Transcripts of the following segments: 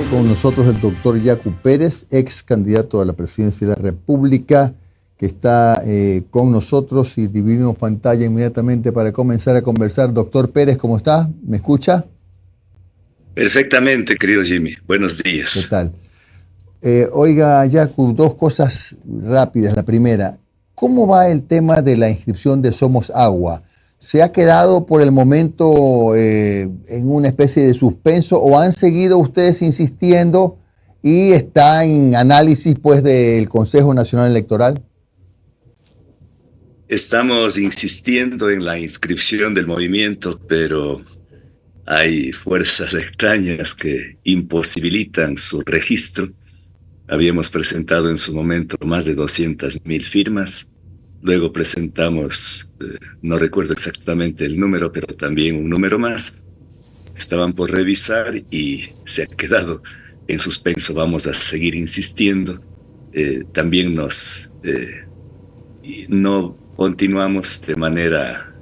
Con nosotros el doctor Yacu Pérez, ex candidato a la presidencia de la República, que está con nosotros y dividimos pantalla inmediatamente para comenzar a conversar. Doctor Pérez, ¿cómo está? ¿Me escucha? Perfectamente, querido Jimmy. Buenos ¿Qué días. tal? Oiga, Yacu, dos cosas rápidas. La primera, ¿cómo va el tema de la inscripción de Somos Agua? ¿Se ha quedado por el momento en una especie de suspenso o han seguido ustedes insistiendo y está en análisis pues del Consejo Nacional Electoral? Estamos insistiendo en la inscripción del movimiento, pero hay fuerzas extrañas que imposibilitan su registro. Habíamos presentado en su momento más de 200,000 firmas. Luego presentamos, no recuerdo exactamente el número, pero también un número más. Estaban por revisar y se ha quedado en suspenso. Vamos a seguir insistiendo. También no continuamos de manera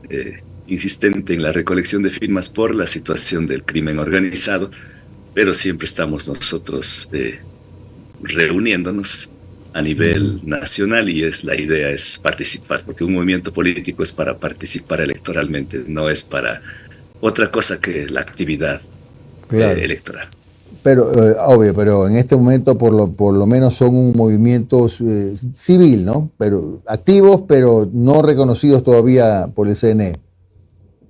insistente en la recolección de firmas por la situación del crimen organizado, pero siempre estamos nosotros reuniéndonos a nivel nacional y la idea es participar, porque un movimiento político es para participar electoralmente, no es para otra cosa que la actividad Claro, electoral. pero obvio, pero en este momento por lo menos son un movimiento civil, ¿no? Pero activos, pero no reconocidos todavía por el CNE.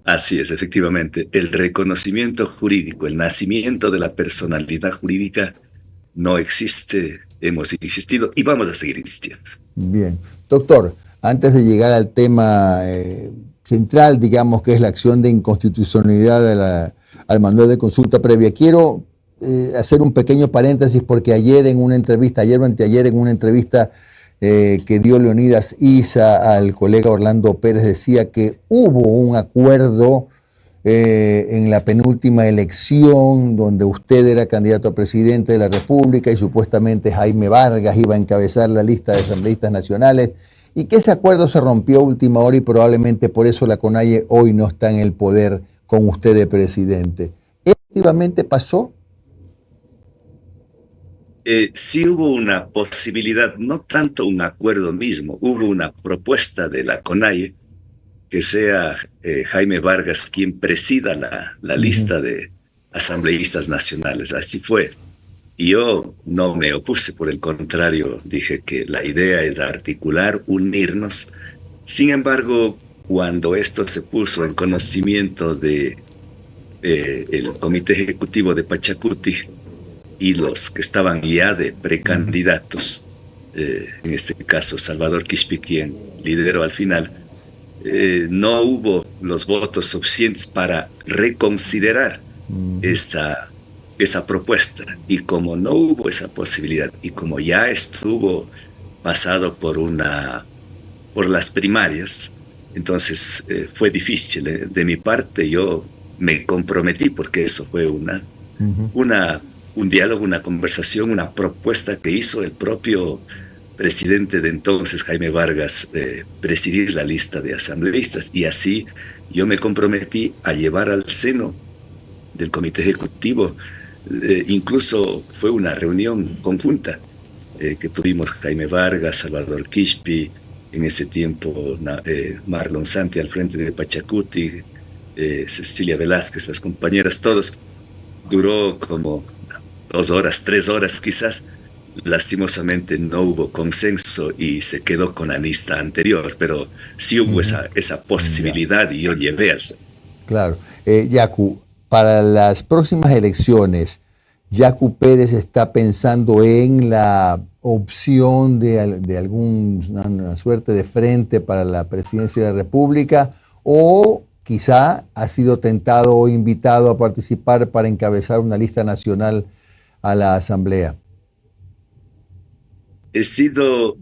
Así es, efectivamente, el reconocimiento jurídico, el nacimiento de la personalidad jurídica no existe. Hemos insistido y vamos a seguir insistiendo. Bien. Doctor, antes de llegar al tema central, digamos, que es la acción de inconstitucionalidad al manual de consulta previa, quiero hacer un pequeño paréntesis porque ayer o anteayer en una entrevista que dio Leonidas Issa al colega Orlando Pérez decía que hubo un acuerdo en la penúltima elección donde usted era candidato a presidente de la República y supuestamente Jaime Vargas iba a encabezar la lista de asambleístas nacionales y que ese acuerdo se rompió a última hora y probablemente por eso la CONAIE hoy no está en el poder con usted de presidente. ¿Efectivamente pasó? Sí hubo una posibilidad, no tanto un acuerdo mismo, hubo una propuesta de la CONAIE que sea Jaime Vargas quien presida la Ujú. lista de asambleístas nacionales. Así fue. Y yo no me opuse, por el contrario, dije que la idea es articular, unirnos. Sin embargo, cuando esto se puso en conocimiento de el comité ejecutivo de Pachacuti y los que estaban ya de precandidatos, en este caso Salvador Quispe, quien lideró al final, no hubo los votos suficientes para reconsiderar esa propuesta. Y como no hubo esa posibilidad y como ya estuvo pasado por las primarias, entonces fue difícil. De mi parte yo me comprometí porque eso fue una, un diálogo, una conversación, una propuesta que hizo el propio presidente de entonces, Jaime Vargas, presidir la lista de asambleístas. Y así yo me comprometí a llevar al seno del comité ejecutivo. Incluso fue una reunión conjunta que tuvimos Jaime Vargas, Salvador Quispe, en ese tiempo Marlon Santi al frente de Pachacuti, Cecilia Velázquez, las compañeras, todos. Duró como 2 horas, 3 horas quizás. Lastimosamente no hubo consenso y se quedó con la lista anterior, pero sí hubo esa Ya, posibilidad y yo llevé al... claro. Yacu, para las próximas elecciones, Yacu Pérez está pensando en la opción de alguna suerte de frente para la presidencia de la República o quizá ha sido tentado o invitado a participar para encabezar una lista nacional a la Asamblea. He sido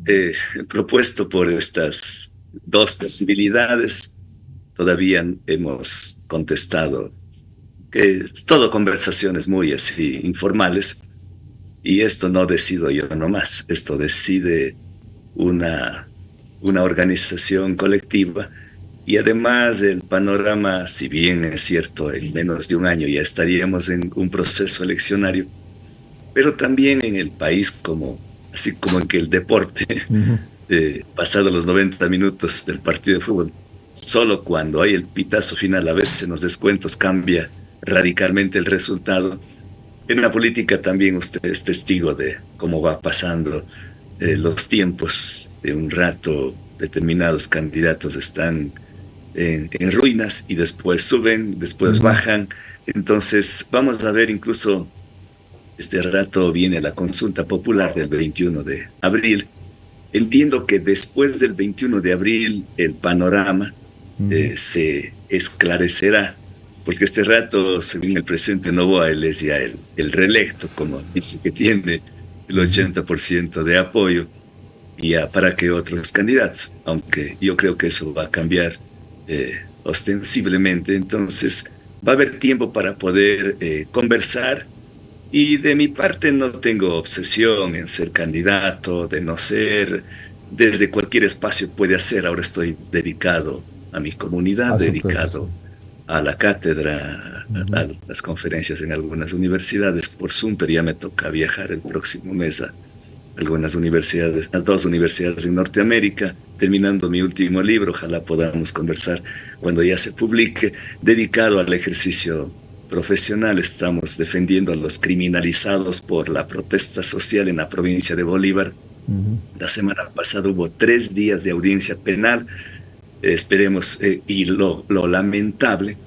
propuesto por estas dos posibilidades. Todavía hemos contestado que es todo conversaciones muy así informales y esto no decido yo nomás, esto decide una, una organización colectiva y además el panorama, si bien es cierto, en menos de un año ya estaríamos en un proceso eleccionario, pero también en el país, así como en que el deporte, pasado los 90 minutos del partido de fútbol, solo cuando hay el pitazo final, a veces en los descuentos cambia radicalmente el resultado. En la política también usted es testigo de cómo va pasando los tiempos. De un rato determinados candidatos están en ruinas y después suben, después bajan. Entonces vamos a ver, incluso este rato viene la consulta popular del 21 de abril. Entiendo que después del 21 de abril el panorama se esclarecerá, porque este rato, según el presidente Noboa, él es ya el reelecto, como dice que tiene el 80% de apoyo, y para que otros candidatos, aunque yo creo que eso va a cambiar ostensiblemente. Entonces va a haber tiempo para poder conversar, y de mi parte no tengo obsesión en ser candidato, de no ser, desde cualquier espacio puede hacer. Ahora estoy dedicado a mi comunidad, dedicado a la cátedra, a las conferencias en algunas universidades por Zoom, pero ya me toca viajar el próximo mes a algunas universidades, a 2 universidades en Norteamérica, terminando mi último libro. Ojalá podamos conversar cuando ya se publique, dedicado al ejercicio profesional. Estamos defendiendo a los criminalizados por la protesta social en la provincia de Bolívar. La semana pasada hubo 3 días de audiencia penal. Esperemos, y lo lamentable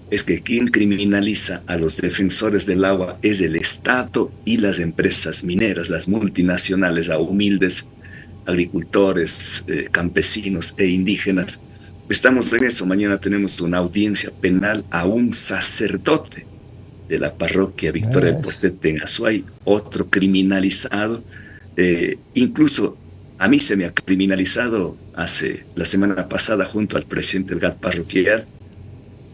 es que quien criminaliza a los defensores del agua es el Estado y las empresas mineras, las multinacionales, a humildes agricultores, campesinos e indígenas. Estamos en eso. Mañana tenemos una audiencia penal a un sacerdote de la parroquia Victoria del Portete en Azuay, otro criminalizado. Incluso a mí se me ha criminalizado la semana pasada junto al presidente del GAT parroquial,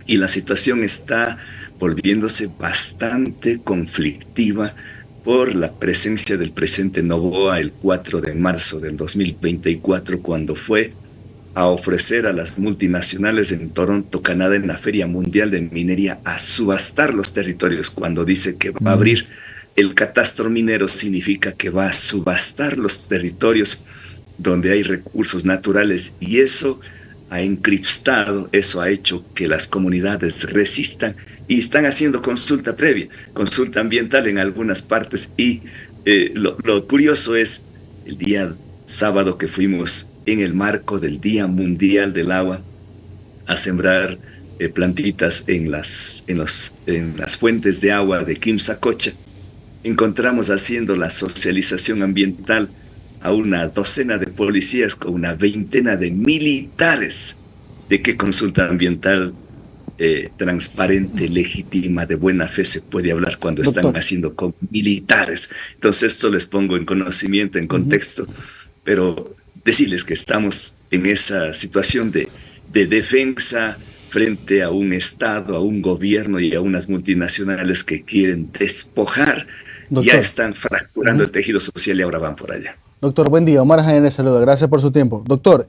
y la situación está volviéndose bastante conflictiva por la presencia del presidente Noboa el 4 de marzo del 2024, cuando fue a ofrecer a las multinacionales en Toronto, Canadá, en la Feria Mundial de Minería, a subastar los territorios. Cuando dice que va a abrir el catastro minero, significa que va a subastar los territorios donde hay recursos naturales, y eso ha encriptado, eso ha hecho que las comunidades resistan y están haciendo consulta previa, consulta ambiental en algunas partes. Y lo curioso es, el día sábado que fuimos en el marco del Día Mundial del Agua a sembrar plantitas en las fuentes de agua de Quimsacocha, encontramos haciendo la socialización ambiental a una docena de policías con una veintena de militares. ¿De qué consulta ambiental transparente, legítima, de buena fe se puede hablar cuando están haciendo con militares? Entonces esto les pongo en conocimiento, en contexto, pero decirles que estamos en esa situación de defensa frente a un Estado, a un gobierno y a unas multinacionales que quieren despojar. Ya están fracturando el tejido social y ahora van por allá. Doctor, buen día. Omar Jaén le saluda. Gracias por su tiempo. Doctor,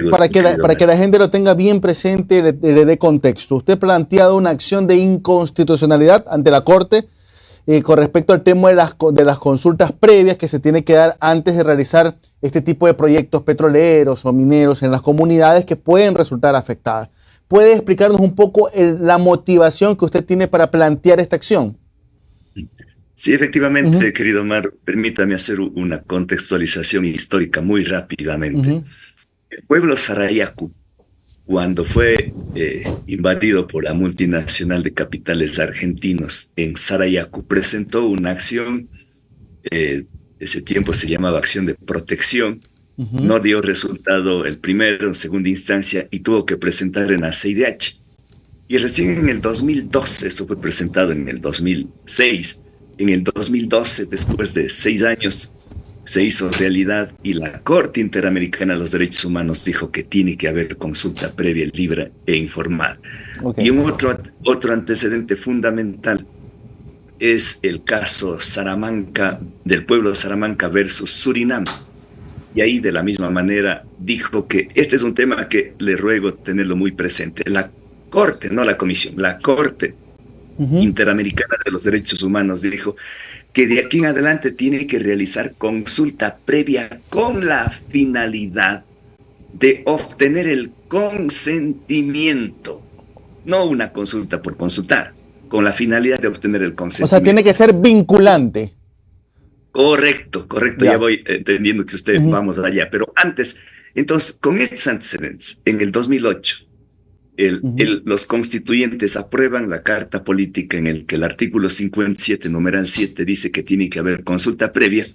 para que la gente lo tenga bien presente, le dé contexto. Usted ha planteado una acción de inconstitucionalidad ante la Corte con respecto al tema de las consultas previas que se tiene que dar antes de realizar este tipo de proyectos petroleros o mineros en las comunidades que pueden resultar afectadas. ¿Puede explicarnos un poco la motivación que usted tiene para plantear esta acción? Sí, efectivamente, querido Omar, permítame hacer una contextualización histórica muy rápidamente. El pueblo Sarayaku, cuando fue invadido por la multinacional de capitales argentinos en Sarayaku, presentó una acción, ese tiempo se llamaba acción de protección, no dio resultado el primero, en segunda instancia, y tuvo que presentar en la CIDH. Y recién en el 2012, esto fue presentado en el 2006, en el 2012, después de 6 años, se hizo realidad y la Corte Interamericana de los Derechos Humanos dijo que tiene que haber consulta previa, libre e informada. Y un otro antecedente fundamental es el caso Salamanca, del pueblo de Salamanca versus Surinam. Y ahí de la misma manera dijo que este es un tema que le ruego tenerlo muy presente. La Corte, no la Comisión, la Corte Interamericana de los Derechos Humanos dijo que de aquí en adelante tiene que realizar consulta previa con la finalidad de obtener el consentimiento, no una consulta por consultar, con la finalidad de obtener el consentimiento. O sea, tiene que ser vinculante. Correcto, ya voy entendiendo que usted vamos allá, pero antes, entonces, con estos antecedentes, en el 2008, los constituyentes aprueban la carta política en el que el artículo 57, numeral 7, dice que tiene que haber consulta previa,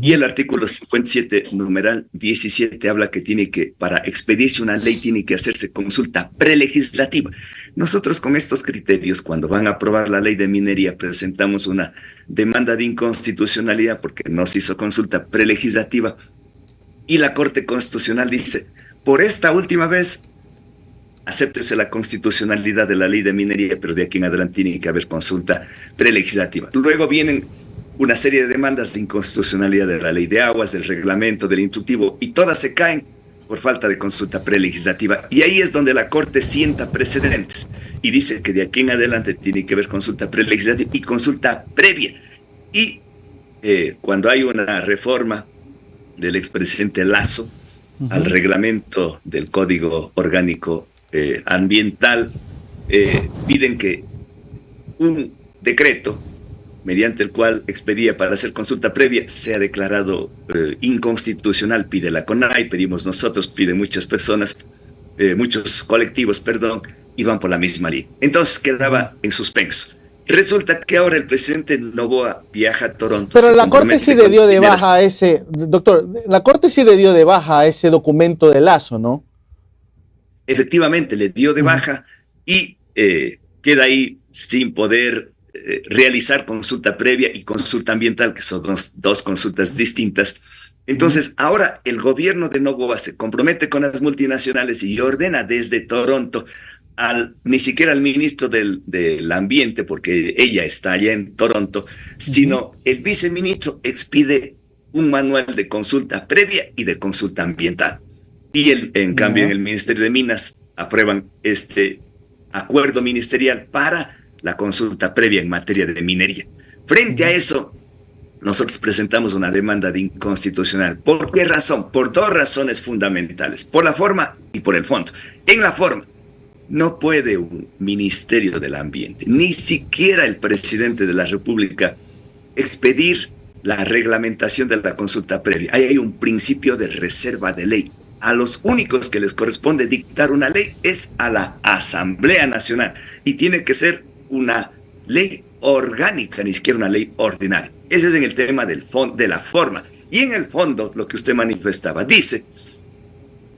y el artículo 57, numeral 17, habla que para expedirse una ley, tiene que hacerse consulta prelegislativa. Nosotros con estos criterios, cuando van a aprobar la ley de minería, presentamos una demanda de inconstitucionalidad porque no se hizo consulta prelegislativa, y la Corte Constitucional dice, por esta última vez, acéptese la constitucionalidad de la ley de minería, pero de aquí en adelante tiene que haber consulta prelegislativa. Luego vienen una serie de demandas de inconstitucionalidad de la ley de aguas, del reglamento, del instructivo, y todas se caen por falta de consulta prelegislativa. Y ahí es donde la Corte sienta precedentes y dice que de aquí en adelante tiene que haber consulta prelegislativa y consulta previa. Y cuando hay una reforma del expresidente Lasso al reglamento del Código Orgánico Ambiental, piden que un decreto mediante el cual expedía para hacer consulta previa sea declarado inconstitucional. Pide la CONAI, pedimos nosotros, piden muchas personas, muchos colectivos, y van por la misma línea. Entonces quedaba en suspenso. Resulta que ahora el presidente Noboa viaja a Toronto. Pero la Corte sí le dio de baja a ese, doctor, la Corte sí le dio de baja a ese documento de Lasso, ¿no? Efectivamente, le dio de baja y queda ahí sin poder realizar consulta previa y consulta ambiental, que son dos consultas distintas. Entonces, ahora el gobierno de Noboa se compromete con las multinacionales y ordena desde Toronto ni siquiera al ministro del Ambiente, porque ella está allá en Toronto, sino el viceministro expide un manual de consulta previa y de consulta ambiental. Y en cambio, en el Ministerio de Minas aprueban este acuerdo ministerial para la consulta previa en materia de minería. Frente a eso, nosotros presentamos una demanda de inconstitucional. ¿Por qué razón? Por dos razones fundamentales, por la forma y por el fondo. En la forma, no puede un Ministerio del Ambiente, ni siquiera el presidente de la República, expedir la reglamentación de la consulta previa. Ahí hay un principio de reserva de ley. A los únicos que les corresponde dictar una ley es a la Asamblea Nacional, y tiene que ser una ley orgánica, ni siquiera una ley ordinaria. Ese es en el tema de la forma. Y en el fondo, lo que usted manifestaba, dice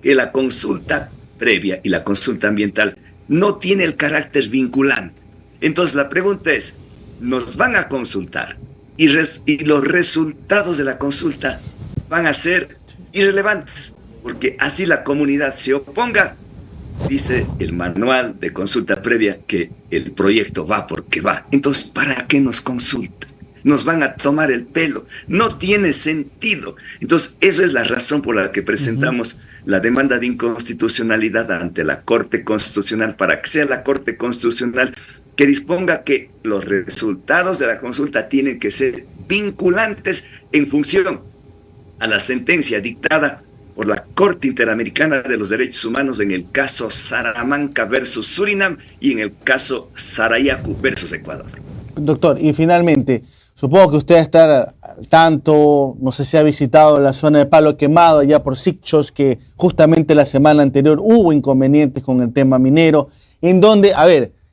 que la consulta previa y la consulta ambiental no tiene el carácter vinculante. Entonces la pregunta es, ¿nos van a consultar y los resultados de la consulta van a ser irrelevantes? Porque así la comunidad se oponga. Dice el manual de consulta previa que el proyecto va porque va. Entonces, ¿para qué nos consultan? Nos van a tomar el pelo. No tiene sentido. Entonces, eso es la razón por la que presentamos la demanda de inconstitucionalidad ante la Corte Constitucional, para que sea la Corte Constitucional que disponga que los resultados de la consulta tienen que ser vinculantes en función a la sentencia dictada por la Corte Interamericana de los Derechos Humanos en el caso Salamanca versus Surinam y en el caso Sarayaku versus Ecuador. Doctor, y finalmente, supongo que usted está al tanto, no sé si ha visitado la zona de Palo Quemado, allá por Sicchos, que justamente la semana anterior hubo inconvenientes con el tema minero, en donde,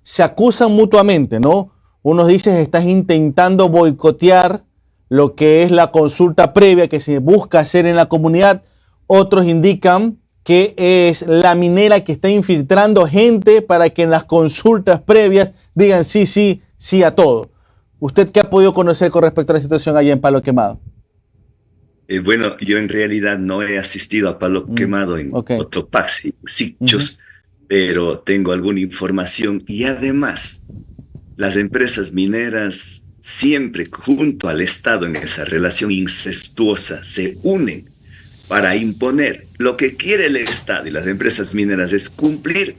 se acusan mutuamente, ¿no? Unos dicen que estás intentando boicotear lo que es la consulta previa que se busca hacer en la comunidad. Otros indican que es la minera que está infiltrando gente para que en las consultas previas digan sí a todo. ¿Usted qué ha podido conocer con respecto a la situación allá en Palo Quemado? Bueno, yo en realidad no he asistido a Palo Quemado en Cotopaxi, Sicchos, pero tengo alguna información. Y además, las empresas mineras siempre junto al Estado en esa relación incestuosa se unen para imponer. Lo que quiere el Estado y las empresas mineras es cumplir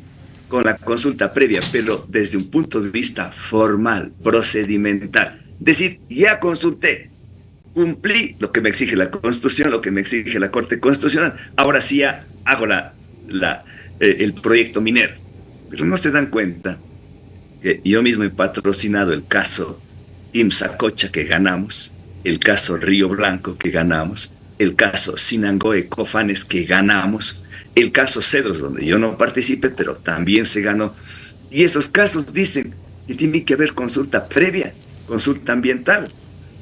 con la consulta previa, pero desde un punto de vista formal, procedimental. Decir, ya consulté, cumplí lo que me exige la Constitución, lo que me exige la Corte Constitucional, ahora sí ya hago el proyecto minero. Pero no se dan cuenta que yo mismo he patrocinado el caso Imsacocha que ganamos, el caso Río Blanco que ganamos, el caso Sinangoe Cofanes que ganamos, el caso Cedros donde yo no participé pero también se ganó. Y esos casos dicen que tiene que haber consulta previa, consulta ambiental,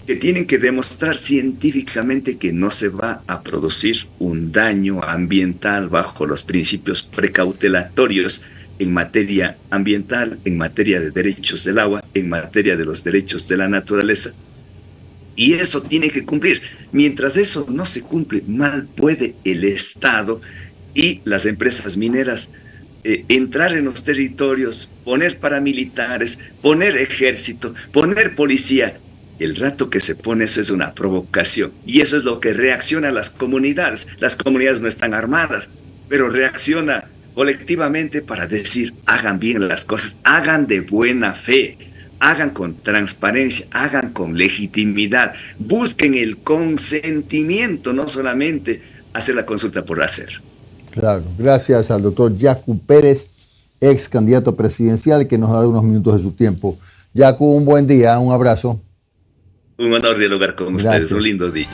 que tienen que demostrar científicamente que no se va a producir un daño ambiental bajo los principios precautelatorios en materia ambiental, en materia de derechos del agua, en materia de los derechos de la naturaleza. Y eso tiene que cumplir. Mientras eso no se cumple, mal puede el Estado y las empresas mineras entrar en los territorios, poner paramilitares, poner ejército, poner policía. El rato que se pone eso es una provocación. Y eso es lo que reacciona a las comunidades. Las comunidades no están armadas, pero reacciona colectivamente para decir, hagan bien las cosas, hagan de buena fe, hagan con transparencia, hagan con legitimidad, busquen el consentimiento, no solamente hacer la consulta por hacer. Claro, gracias al doctor Yacu Pérez, ex candidato presidencial, que nos ha dado unos minutos de su tiempo. Yacu, un buen día, un abrazo. Un honor dialogar con ustedes, un lindo día.